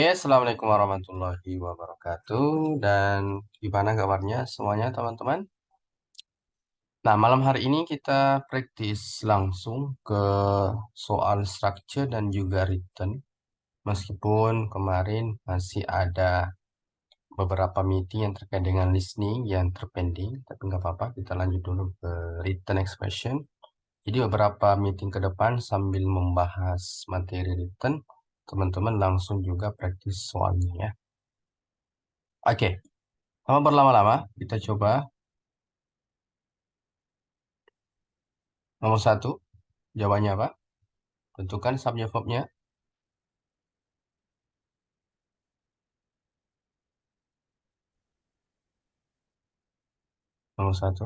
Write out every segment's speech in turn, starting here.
Oke, Assalamualaikum warahmatullahi wabarakatuh. Dan gimana kabarnya semuanya teman-teman? Nah, malam hari ini kita praktis langsung ke soal structure dan juga written. Meskipun kemarin masih ada beberapa meeting yang terkait dengan listening yang terpending, tapi nggak apa-apa, kita lanjut dulu ke written expression. Jadi beberapa meeting ke depan sambil membahas materi written, teman-teman langsung juga praktis soalnya ya. Oke. Sama berlama-lama, kita coba nomor satu. Jawabannya apa? Tentukan subjek verbnya. Nomor satu.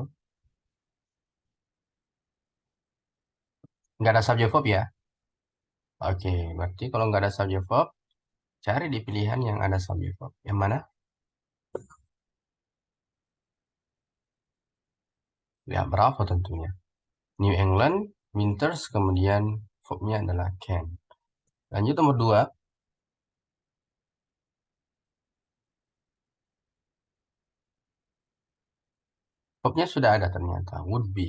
Nggak ada subjek verb ya? Oke, berarti kalau nggak ada subjek verb, cari di pilihan yang ada subjek verb. Yang mana? Ya, berapa tentunya? New England, winters, kemudian verbnya adalah can. Lanjut nomor dua. Verbnya sudah ada ternyata. Would be.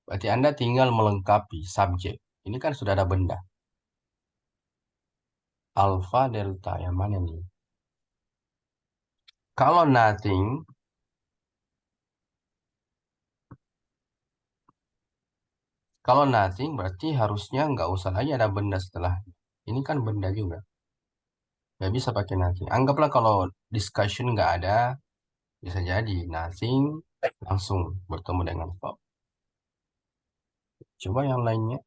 Berarti Anda tinggal melengkapi subjek. Ini kan sudah ada benda. Alpha, delta. Yang mana nih? Kalau nothing, Kalau nothing berarti harusnya nggak usah lagi ada benda setelah. Ini kan benda juga. Nggak bisa pakai nothing. Anggaplah kalau discussion nggak ada, bisa jadi nothing langsung bertemu dengan verb. Coba yang lainnya.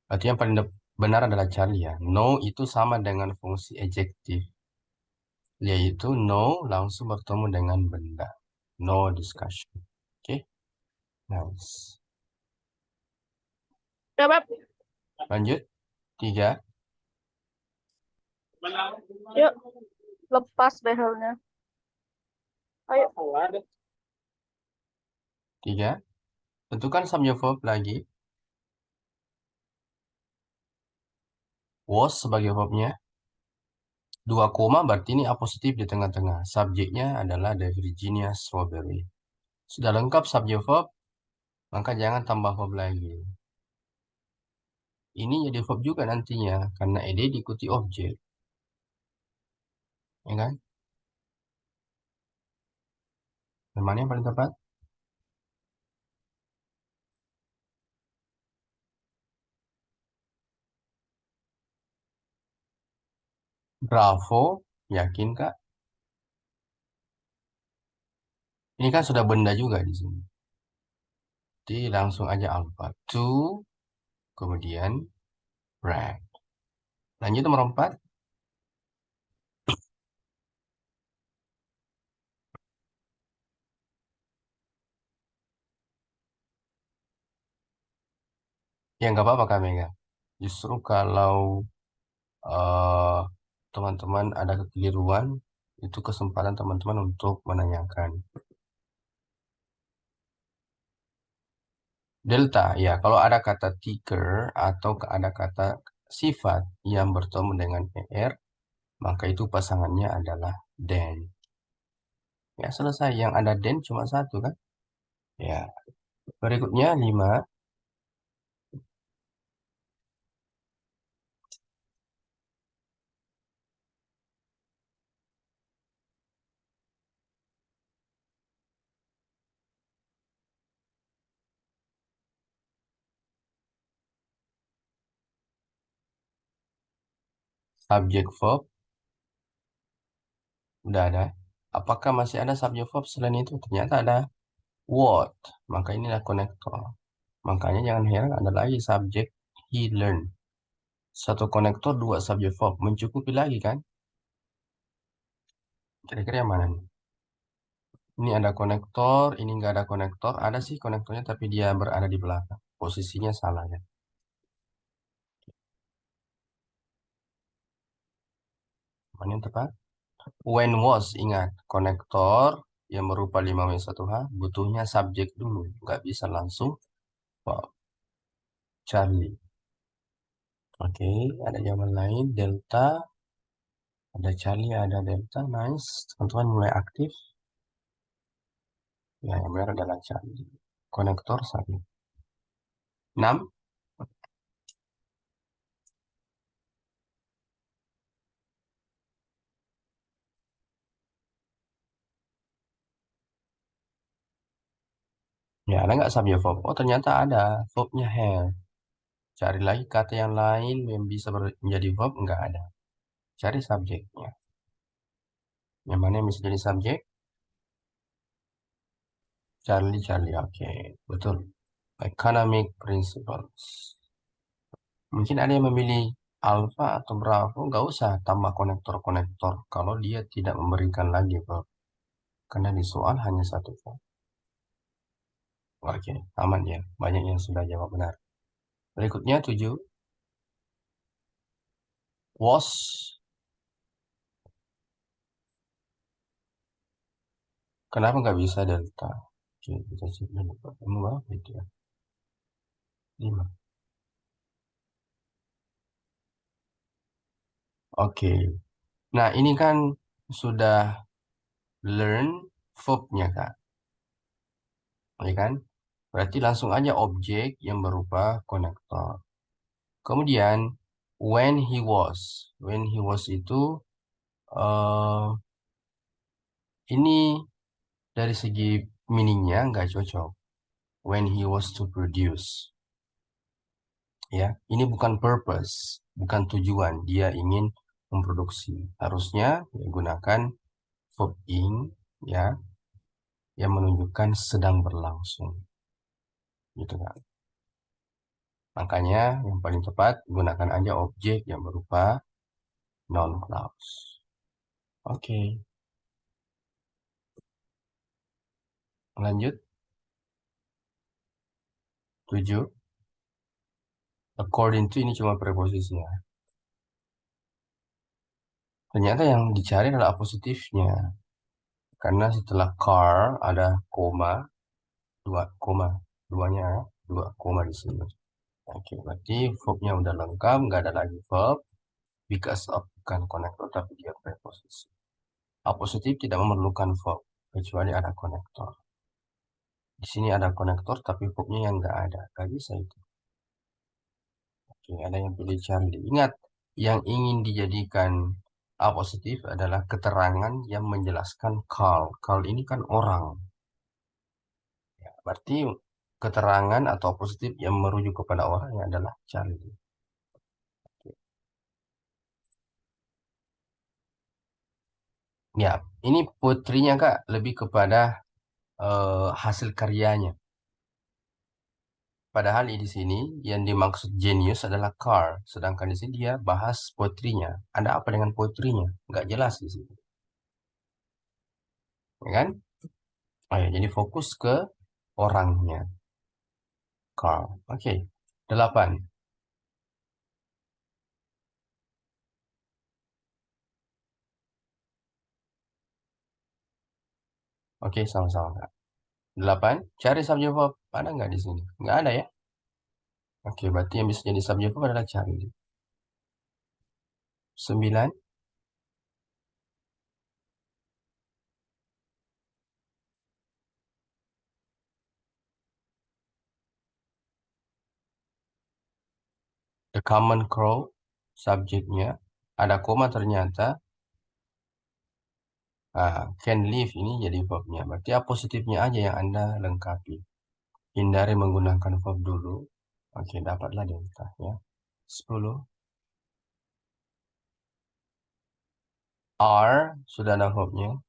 Berarti yang paling benar adalah Charlie ya. No itu sama dengan fungsi adjektif. Yaitu no langsung bertemu dengan benda. No discussion. Oke, nice. Ya, Beb. Lanjut. Tiga. Yuk, lepas behelnya. Ayo. Tiga. Tentukan subject verb lagi. Was sebagai verbnya. Dua koma berarti ini apositif di tengah-tengah. Subjeknya adalah The Virginia Strawberry. Sudah lengkap subjek verb, maka jangan tambah verb lagi. Ini jadi verb juga nantinya, karena ed diikuti objek. Ya kan? Yang mana yang paling tepat? Bravo, yakin Kak? Ini kan sudah benda juga di sini. Jadi langsung aja alpha. To, kemudian brag. Lanjut nomor 4. Ya nggak apa-apa Kak Mega. Justru kalau eh, teman-teman ada kekeliruan, itu kesempatan teman-teman untuk menanyakan. Delta, ya, kalau ada kata ticker atau ada kata sifat yang bertemu dengan er, maka itu pasangannya adalah then. Ya, selesai. Yang ada then cuma satu, kan? Ya, berikutnya 5. Subject verb, udah ada. Apakah masih ada subject verb selain itu? Ternyata ada what, maka inilah konektor. Makanya jangan heran ada lagi subjek he learn. Satu konektor, dua subjek verb. Mencukupi lagi kan? Kira-kira yang mana nih? Ini ada konektor, ini nggak ada konektor. Ada sih konektornya, tapi dia berada di belakang. Posisinya salah ya. Mana yang tepat? When was, ingat. Konektor, yang berupa 5W1H butuhnya subjek dulu. Nggak bisa langsung verb. Charlie. Oke, ada jawaban lain. Delta. Ada Charlie, ada Delta. Nice. Teman-teman mulai aktif. Ya, yang benar adalah Charlie. Konektor 1. 6. Ya, ada nggak subjek verb? Oh, ternyata ada. Verbnya have. Cari lagi kata yang lain yang bisa menjadi verb. Nggak ada. Cari subjeknya. Yang mana yang bisa jadi subjek? Charlie, Charlie. Oke, betul. Economic principles. Mungkin ada yang memilih alpha atau bravo. Nggak usah tambah konektor-konektor kalau dia tidak memberikan lagi verb. Karena di soal hanya satu verb. Oke, aman ya. Banyak yang sudah jawab benar. Berikutnya 7. Was. Kenapa nggak bisa delta? Oke, kita cek dulu. Kamu berapa itu ya? 5. Oke. Nah, ini kan sudah learn verb-nya, Kak. Ya kan? Berarti langsung aja objek yang berupa konektor. Kemudian, when he was. When he was itu, eh ini dari segi meaningnya nggak cocok. When he was to produce. Ya, ini bukan purpose, bukan tujuan. Dia ingin memproduksi. Harusnya gunakan verb ing, ya, yang menunjukkan sedang berlangsung. Gitu kan. Makanya yang paling tepat gunakan aja objek yang berupa noun clause. Oke, lanjut. 7. According to ini cuma preposisinya. Ternyata yang dicari adalah apositifnya. Karena setelah car ada koma, dua koma, duanya, dua koma di sini. Oke, berarti verbnya udah lengkap, nggak ada lagi verb. Because of bukan konektor, tapi dia preposisi. Apositif tidak memerlukan verb, kecuali ada konektor. Di sini ada konektor, tapi verbnya yang nggak ada. Nggak bisa itu. Oke, ada yang pilih Charlie. Ingat, yang ingin dijadikan apositif adalah keterangan yang menjelaskan Carl. Carl ini kan orang. Ya, berarti keterangan atau positif yang merujuk kepada orangnya adalah Charlie. Ya, ini putrinya Kak lebih kepada hasil karyanya. Padahal di sini yang dimaksud genius adalah Carl, sedangkan di sini dia bahas putrinya. Ada apa dengan putrinya? Nggak jelas di sini, ya kan? Oh ya, jadi fokus ke orangnya, Carl. Oke, 8. Oke, sama-sama Kak. 8. Cari subjek verb. Ada nggak di sini? Nggak ada ya? Oke, berarti yang bisa jadi subjek verb adalah cari. 9. The common crow, subjeknya. Ada koma ternyata. Can live ini jadi verbnya. Berarti positifnya aja yang Anda lengkapi. Hindari menggunakan verb dulu. Oke, dapatlah delta ya. 10. Are, sudah ada verbnya.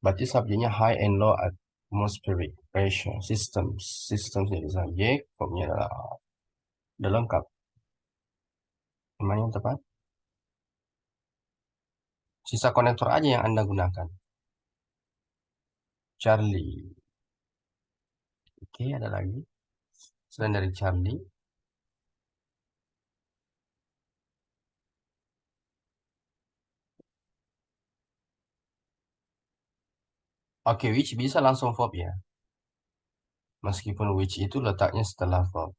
Berarti subjeknya high and low atmospheric pressure systems. Systems jadi subjek, verbnya adalah are. Udah lengkap. Mana yang tepat? Sisa konektor aja yang Anda gunakan. Charlie. Oke, ada lagi. Selain dari Charlie. Oke, which bisa langsung verb ya. Meskipun which itu letaknya setelah verb.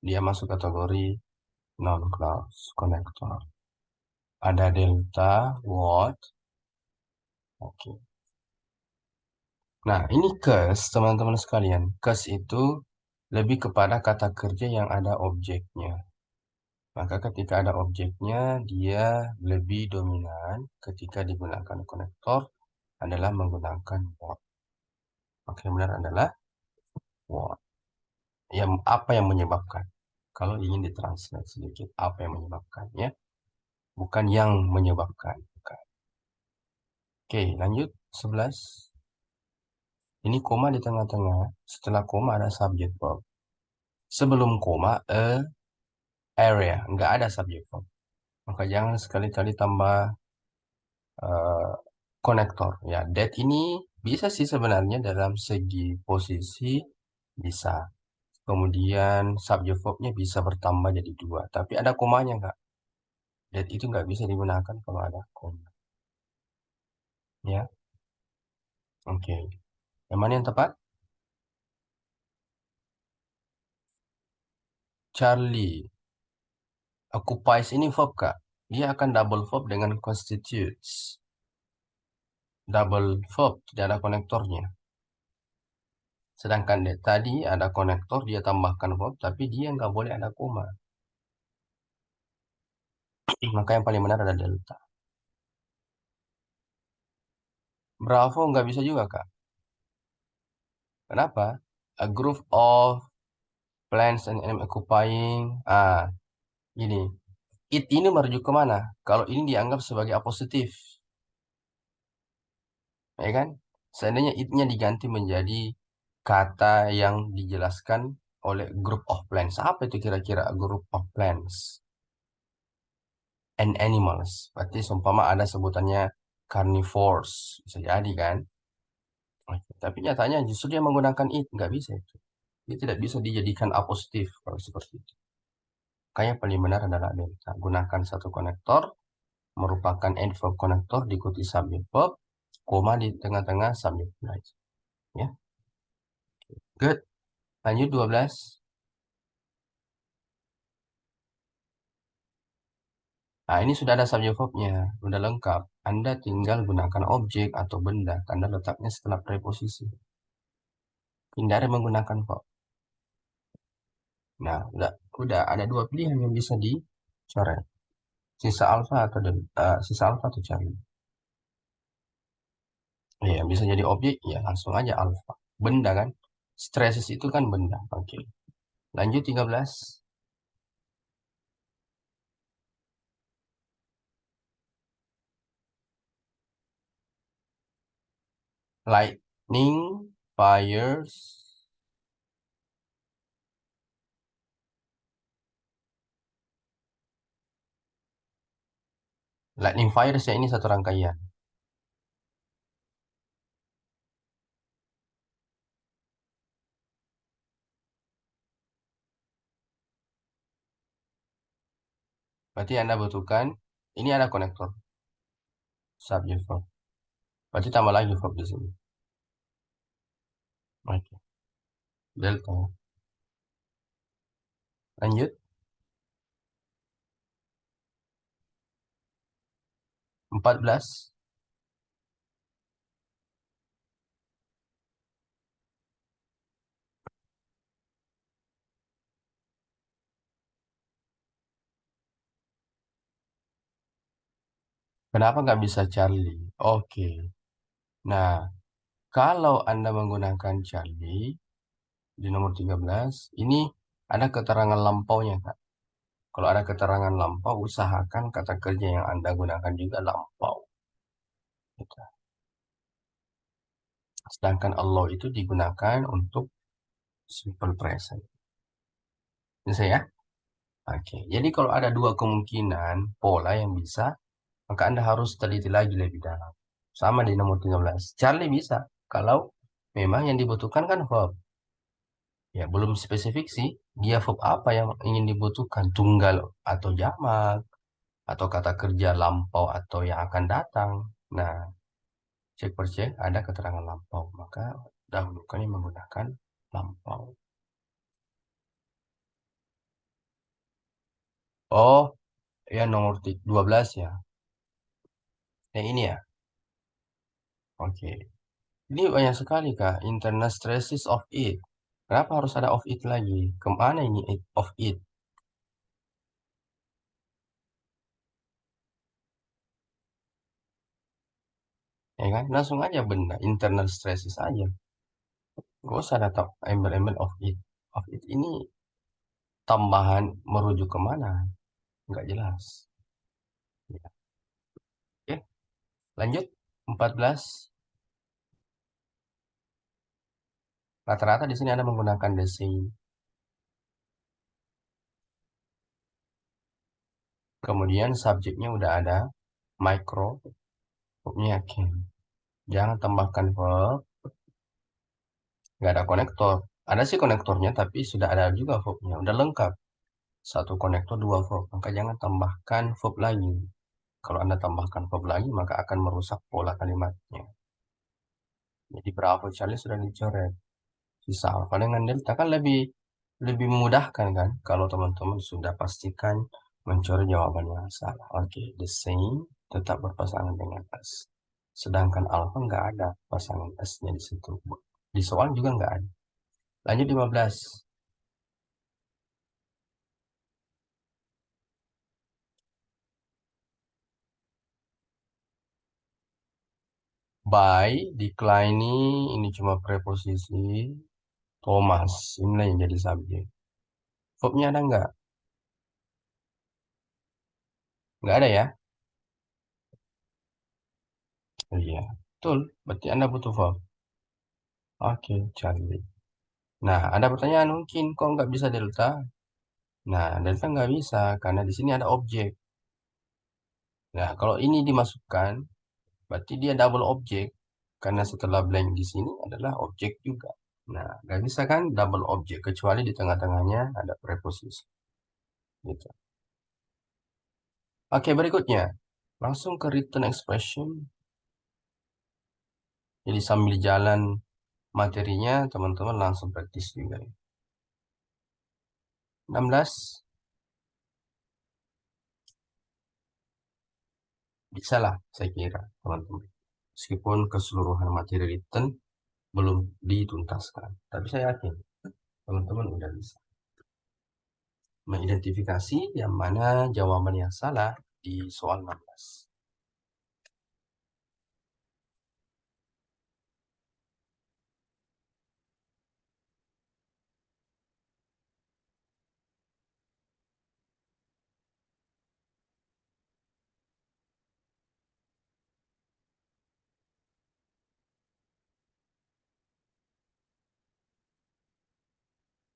Dia masuk kategori non-clause connector. Ada delta, what. Oke. Nah, ini case, teman-teman sekalian. Case itu lebih kepada kata kerja yang ada objeknya. Maka ketika ada objeknya, dia lebih dominan ketika digunakan konektor adalah menggunakan what. Maka yang benar adalah what. Yang apa yang menyebabkan? Kalau ingin ditranslate sedikit, apa yang menyebabkannya? Bukan yang menyebabkan. Bukan. Oke, lanjut. 11. Ini koma di tengah-tengah. Setelah koma ada subject verb. Sebelum koma, area. Nggak ada subject verb. Maka jangan sekali-kali tambah eh, konektor. Ya, that ini bisa sih sebenarnya dalam segi posisi bisa. Kemudian subject verbnya bisa bertambah jadi dua. Tapi ada komanya nggak? That itu nggak bisa digunakan kalau ada koma. Ya, oke. Yang mana yang tepat? Charlie. Occupies ini verb kak. Dia akan double verb dengan constitutes. Double verb, tidak ada konektornya. Sedangkan dia tadi ada konektor, dia tambahkan verb, tapi dia nggak boleh ada koma. Maka yang paling benar adalah delta. Bravo nggak bisa juga kak. Kenapa? A group of plants and animals occupying. Gini. It ini merujuk kemana? Kalau ini dianggap sebagai apositif. Ya kan? Seandainya it-nya diganti menjadi kata yang dijelaskan oleh group of plants. Apa itu kira-kira group of plants and animals? Berarti seumpama ada sebutannya carnivores. Bisa jadi kan? Oke. Tapi nyatanya justru dia menggunakan it. Nggak bisa itu. Dia tidak bisa dijadikan apositif kalau seperti itu. Kayak paling benar adalah delta. Gunakan satu konektor, merupakan adverb konektor diikuti subject verb, koma di tengah-tengah subject phrase. Ya, good. Lanjut 12. Nah, ini sudah ada subject verbnya, sudah lengkap. Anda tinggal gunakan objek atau benda, tanda letaknya setelah preposisi. Hindari menggunakan verb. Nah, udah ada dua pilihan yang bisa dicoret. Sisa alfa atau sisa alfa atau Charlie. Ya, bisa jadi objek, ya langsung aja alfa. Benda kan? Stresses itu kan benda. Oke. Lanjut 13. Lightning, fires. Lightning fires ya ini satu rangkaian. Berarti Anda butuhkan, ini ada konektor. Subject verb. Berarti tambah lagi verb di sini. Oke. Delta. Lanjut. 14. Kenapa nggak bisa Charlie? Oke. Nah, kalau Anda menggunakan Charlie di nomor 13, ini ada keterangan lampaunya, Kak. Kalau ada keterangan lampau, usahakan kata kerja yang Anda gunakan juga lampau. Gitu. Sedangkan Allah itu digunakan untuk simple present. Bisa ya? Oke. Jadi kalau ada dua kemungkinan pola yang bisa, maka Anda harus teliti lagi lebih dalam. Sama di nomor 13. Charlie bisa. Kalau memang yang dibutuhkan kan verb. Ya, belum spesifik sih. Dia verb apa yang ingin dibutuhkan. Tunggal atau jamak. Atau kata kerja lampau atau yang akan datang. Nah, Cek per cek ada keterangan lampau, maka dahulukan yang menggunakan lampau. Oh, ya nomor 12 ya. Yang ini ya. Oke. Ini banyak sekali Kak, internal stresses of it. Kenapa harus ada of it lagi? Kemana ini of it? Ya kan? Langsung aja benda, internal stresses aja. Gak usah ada embel-embel of it. Of it ini tambahan merujuk kemana? Nggak jelas. Ya. Oke, lanjut. 14. Rata-rata di sini Anda menggunakan the same. Kemudian subjeknya udah ada. Micro. Verbnya can. Jangan tambahkan verb. Nggak ada konektor. Ada sih konektornya, tapi sudah ada juga verbnya. Udah lengkap. Satu konektor, dua verb. Maka jangan tambahkan verb lagi. Kalau Anda tambahkan verb lagi, maka akan merusak pola kalimatnya. Jadi Bravo Charlie sudah dicoret. Sisa alfa dengan delta kan lebih lebih memudahkan kan kalau teman-teman sudah pastikan mencari jawaban yang salah. Oke, the same tetap berpasangan dengan S. Sedangkan alfa nggak ada pasangan S-nya di situ. Di soal juga nggak ada. Lanjut 15. By, declining, ini cuma preposisi. Thomas, inilah yang jadi subjek. Verbnya ada nggak? Nggak ada ya? Iya, betul. Berarti Anda butuh verb. Oke, Charlie. Nah, ada pertanyaan mungkin kok nggak bisa delta? Nah, delta nggak bisa karena di sini ada objek. Nah, kalau ini dimasukkan, berarti dia double objek karena setelah blank di sini adalah objek juga. Nah, nggak bisa kan double objek kecuali di tengah-tengahnya ada preposisi. Gitu. Oke, berikutnya langsung ke written expression. Jadi sambil jalan materinya, teman-teman langsung praktis juga. 16 bisa lah, saya kira, teman-teman. Meskipun keseluruhan materi written belum dituntaskan. Tapi saya yakin teman-teman udah bisa mengidentifikasi yang mana jawaban yang salah di soal 16.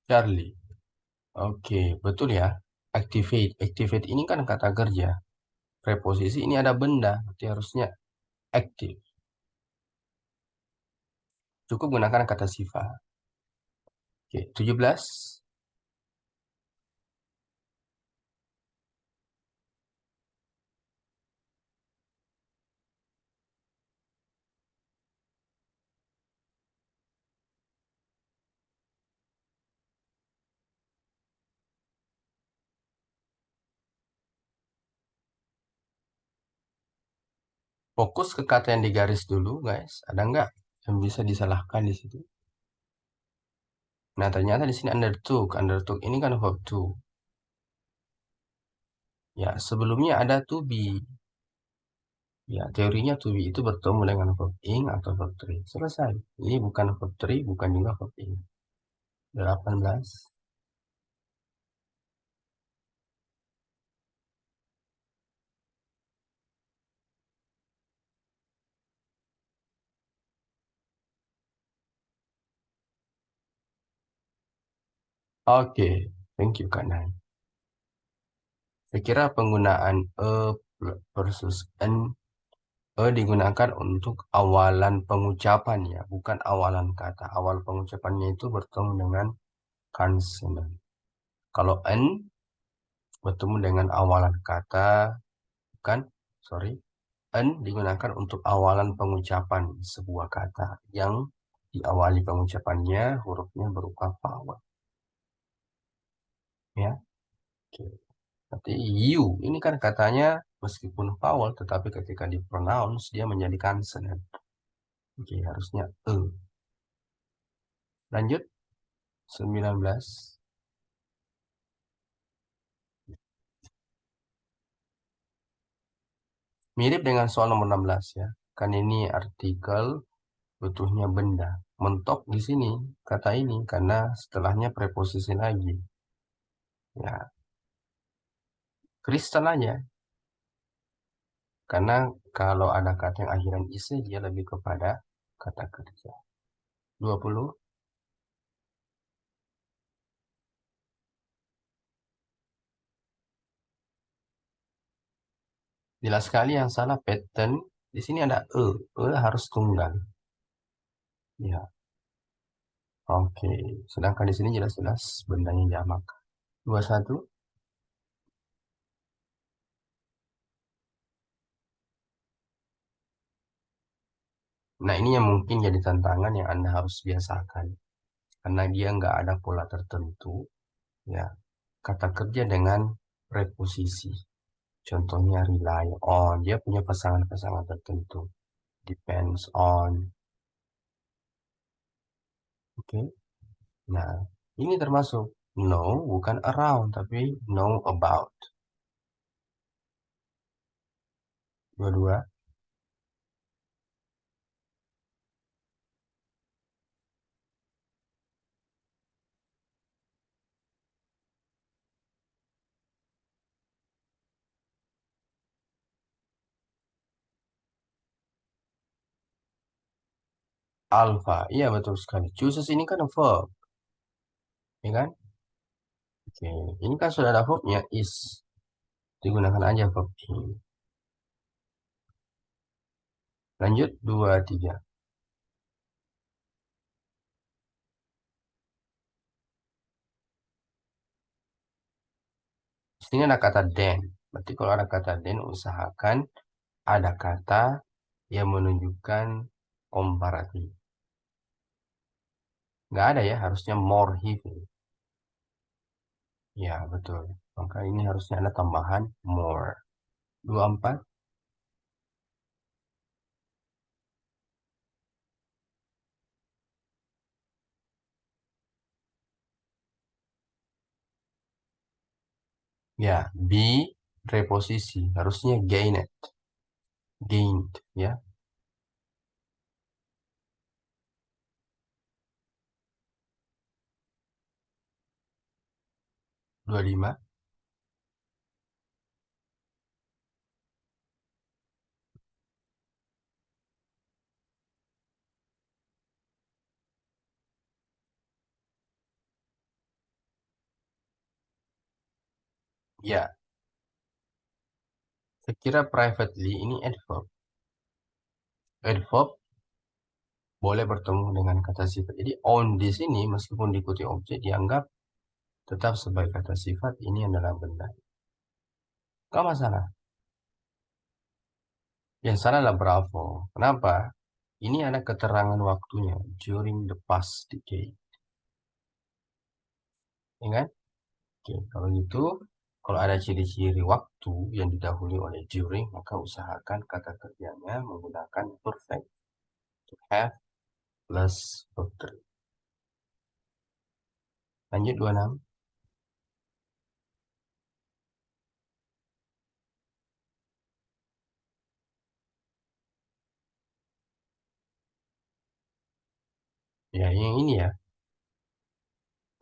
Charlie. Oke, betul ya. Activate. Activate ini kan kata kerja. Preposisi ini ada benda, berarti harusnya active. Cukup gunakan kata sifat. Oke, 17. Fokus ke kata yang digaris dulu, guys. Ada nggak yang bisa disalahkan di situ? Nah, ternyata di sini undertook. Undertook ini kan verb to. Ya, sebelumnya ada to be. Ya, teorinya to be itu bertemu dengan verb ing atau verb three. Selesai. Ini bukan verb three, bukan juga verb ing. 18. Oke, thank you Kak Nay. Saya kira penggunaan versus n, digunakan untuk awalan pengucapan ya, bukan awalan kata. Awal pengucapannya itu bertemu dengan consonant. Kalau n bertemu dengan awalan kata, bukan, sorry. An digunakan untuk awalan pengucapan sebuah kata yang diawali pengucapannya hurufnya berupa vowel. Ya, oke. Nanti you ini kan katanya meskipun vowel tetapi ketika dipronounce dia menjadi consonant. Oke, harusnya e. Lanjut 19. Mirip dengan soal nomor 16 ya. Kan ini artikel butuhnya benda. Mentok di sini kata ini karena setelahnya preposisi lagi. Ya, kristal aja. Karena kalau ada kata yang akhiran ise dia lebih kepada kata kerja. 20. Jelas sekali yang salah pattern. Di sini ada e. E harus tunggal. Ya, oke. Sedangkan di sini jelas-jelas bendanya jamak. 21. Nah, ini yang mungkin jadi tantangan yang Anda harus biasakan. Karena dia nggak ada pola tertentu. Ya, kata kerja dengan preposisi. Contohnya rely on. Dia punya pasangan-pasangan tertentu. Depends on. Oke. Nah, ini termasuk know bukan around, tapi know about. Dua-dua. Alpha. Iya, betul sekali. Chooses ini kan verb. Ya kan? Oke. Ini kan sudah ada verbnya is. Digunakan aja verb ini. Lanjut, dua, tiga. Di sini ada kata then. Berarti kalau ada kata then, usahakan ada kata yang menunjukkan komparatif. Nggak ada ya, harusnya more heavy. Ya, betul. Maka ini harusnya ada tambahan more. 24. Ya, be preposisi. Harusnya gained. Gained, ya. 25. Ya, saya kira privately ini adverb. Adverb boleh bertemu dengan kata sifat. Jadi on di sini meskipun diikuti objek dianggap tetap sebagai kata sifat ini adalah benda. Gak masalah. Yang salah adalah bravo. Kenapa? Ini ada keterangan waktunya during the past decade. Ya kan? Oke, kalau gitu, kalau ada ciri-ciri waktu yang didahului oleh during, maka usahakan kata kerjanya menggunakan perfect to have plus verb 3. Lanjut 26. Ya, yang ini ya.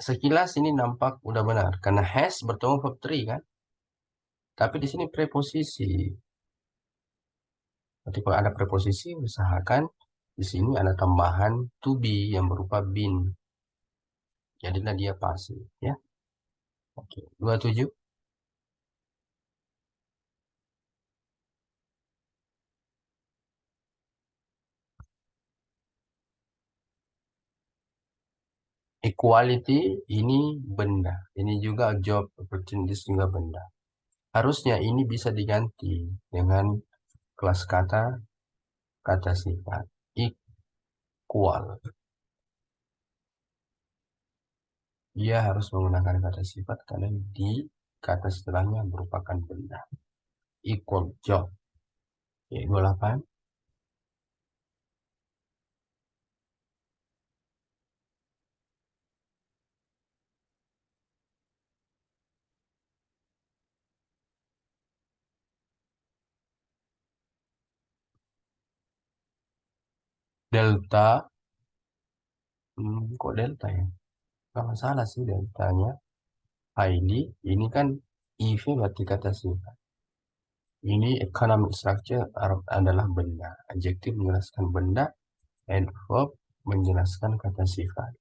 Sekilas ini nampak udah benar karena has bertemu verb 3 kan. Tapi di sini preposisi. Nanti kalau ada preposisi usahakan di sini ada tambahan to be yang berupa been. Jadilah dia pasif ya. Oke, 27. Equality ini benda. Ini juga job opportunities juga benda. Harusnya ini bisa diganti dengan kelas kata, kata sifat. Equal. Ia harus menggunakan kata sifat karena di kata setelahnya merupakan benda. Equal job. Ya, 28. Delta. Kok delta ya? Kalau salah sih deltanya. Highly. Ini kan IV berarti kata sifat. Ini economic structure adalah benda. Adjektif menjelaskan benda. And verb menjelaskan kata sifat.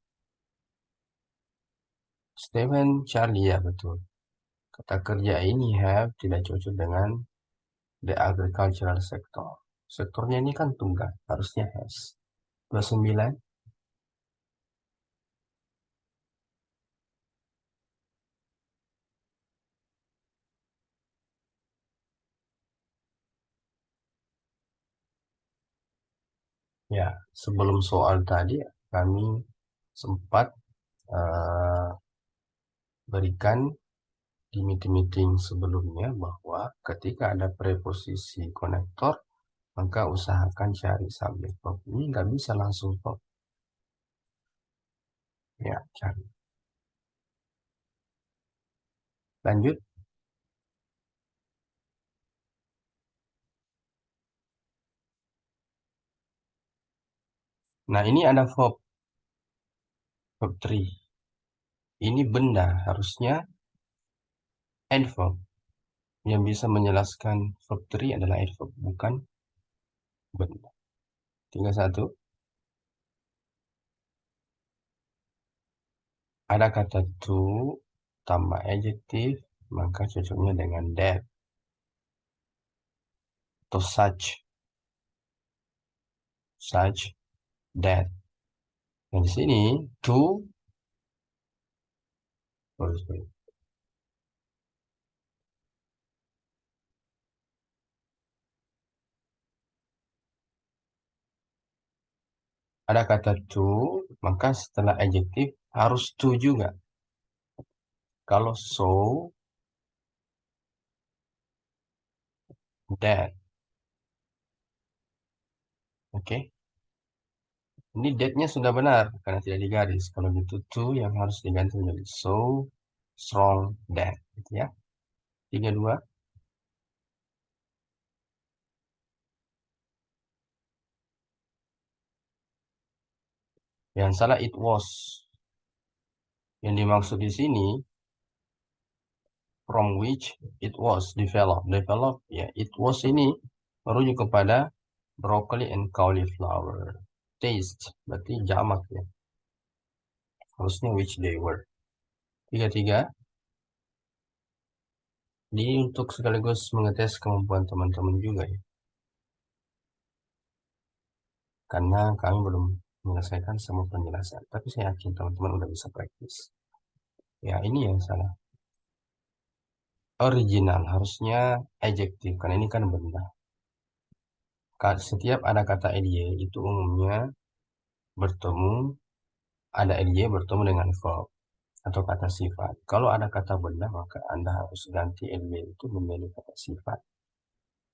Stephen Charlie, ya betul. Kata kerja ini have tidak cocok dengan the agricultural sector. Sektornya ini kan tunggal, harusnya has. 29. Ya, sebelum soal tadi kami sempat eh, berikan di meeting-meeting sebelumnya bahwa ketika ada preposisi konektor, maka usahakan cari subjek verb. Ini nggak bisa langsung verb. Ya, cari. Lanjut. Nah, ini ada verb 3. Ini benda, harusnya adverb. Yang bisa menjelaskan verb 3 adalah adverb, bukan benda. 31. Ada kata to tambah adjektif, maka cocoknya dengan that atau such, that. Nah, di sini to, sorry. Ada kata to, maka setelah adjektif harus to juga. Kalau so, that. Oke. Ini that-nya sudah benar karena tidak digaris. Kalau gitu to yang harus diganti menjadi so strong that, gitu ya. 32. Yang salah it was. Yang dimaksud di sini from which it was developed. Developed ya, it was ini merujuk kepada broccoli and cauliflower. Taste berarti jamak ya. Harusnya which they were. 33. Ini untuk sekaligus mengetes kemampuan teman-teman juga ya. Karena kami belum menyelesaikan semua penjelasan. Tapi saya yakin teman-teman udah bisa praktis. Ya, ini yang salah. Original harusnya adjektif, karena ini kan benda. Setiap ada kata ly itu umumnya bertemu, ada ly bertemu dengan verb atau kata sifat. Kalau ada kata benda, maka Anda harus ganti ly itu menjadi kata sifat.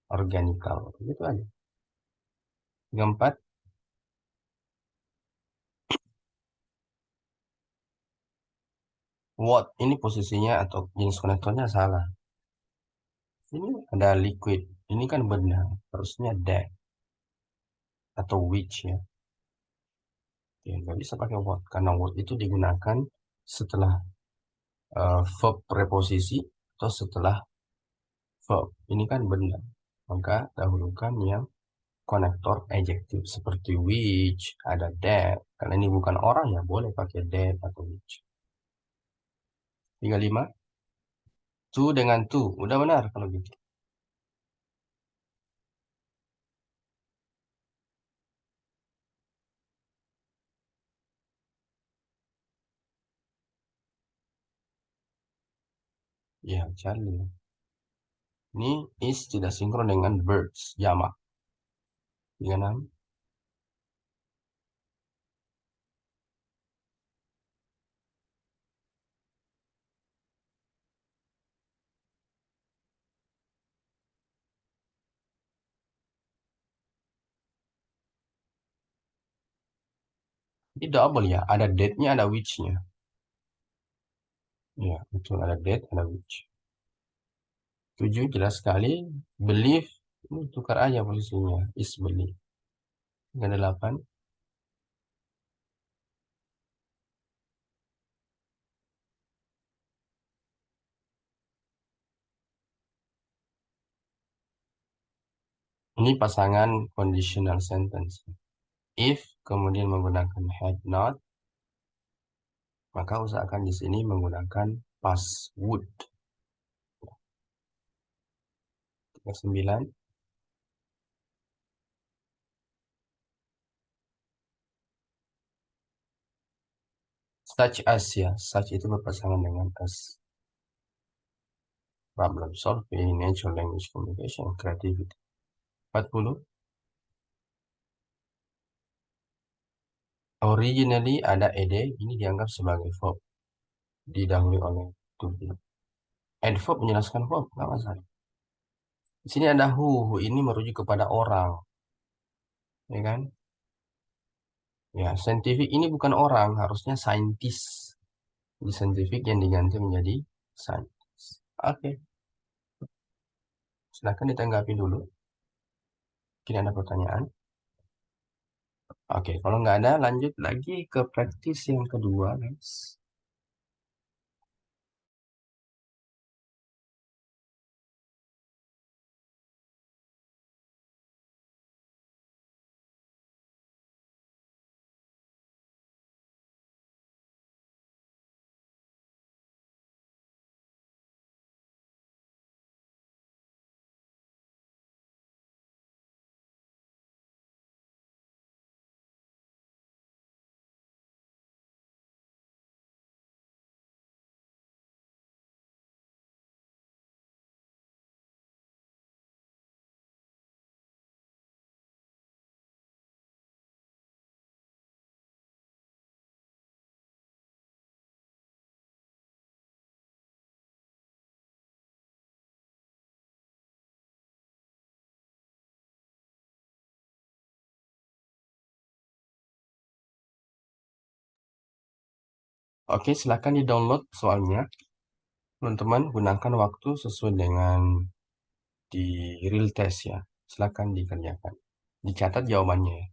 Organical, gitu aja. 34. What, ini posisinya atau jenis konektornya salah. Ini ada liquid, ini kan benda, harusnya that atau which ya. Ya, nggak bisa pakai what, karena what itu digunakan setelah verb preposisi atau setelah verb. Ini kan benda, maka dahulukan yang konektor adjektif seperti which, ada that. Karena ini bukan orang ya, boleh pakai that atau which. 35. To dengan to, udah benar kalau gitu. Ya, Charlie. Ini is tidak sinkron dengan birds, jamak. 36. Ini double ya, ada date-nya, ada which-nya. Ya, betul, ada date, ada which. 7 jelas sekali. Believe, ini tukar aja posisinya. Is believe. Ada 8. Ini pasangan conditional sentence. If kemudian menggunakan had not, maka usahakan di sini menggunakan past would. 9. Such as ya, such itu berpasangan dengan as. Problem solving, natural language communication, creativity. 40. Originally ada ed, ini dianggap sebagai verb. Didahului oleh to be. Adverb menjelaskan verb, nggak masalah. Di sini ada who ini merujuk kepada orang, ya kan? Ya, scientific ini bukan orang, harusnya scientist. Di scientific yang diganti menjadi scientist. Oke, silahkan ditanggapi dulu. Mungkin ada pertanyaan. Oke, kalau nggak ada, lanjut lagi ke praktis yang kedua, guys. Oke, silahkan di-download soalnya. Teman-teman gunakan waktu sesuai dengan di real test ya. Silahkan dikerjakan. Dicatat jawabannya ya.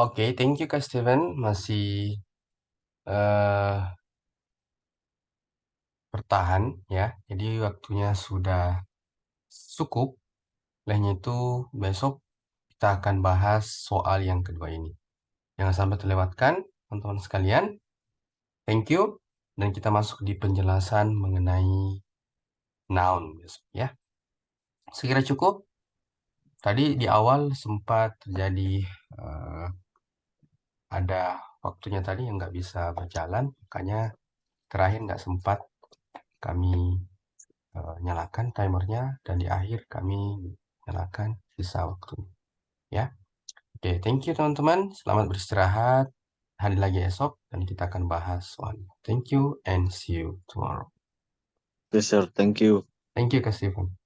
Oke, thank you Kak Steven. Masih eh bertahan ya. Jadi waktunya sudah cukup. Lainnya itu besok kita akan bahas soal yang kedua ini. Jangan sampai terlewatkan, teman-teman sekalian. Thank you. Dan kita masuk di penjelasan mengenai noun besok ya. Sekira cukup. Tadi di awal sempat terjadi eh, ada waktunya tadi yang nggak bisa berjalan, makanya terakhir nggak sempat kami nyalakan timernya dan di akhir kami nyalakan sisa waktu ya. Oke, thank you teman-teman. Selamat beristirahat. Hari lagi esok dan kita akan bahas soalnya. Thank you and see you tomorrow. Yes, sir. Thank you. Thank you, Kak Steven.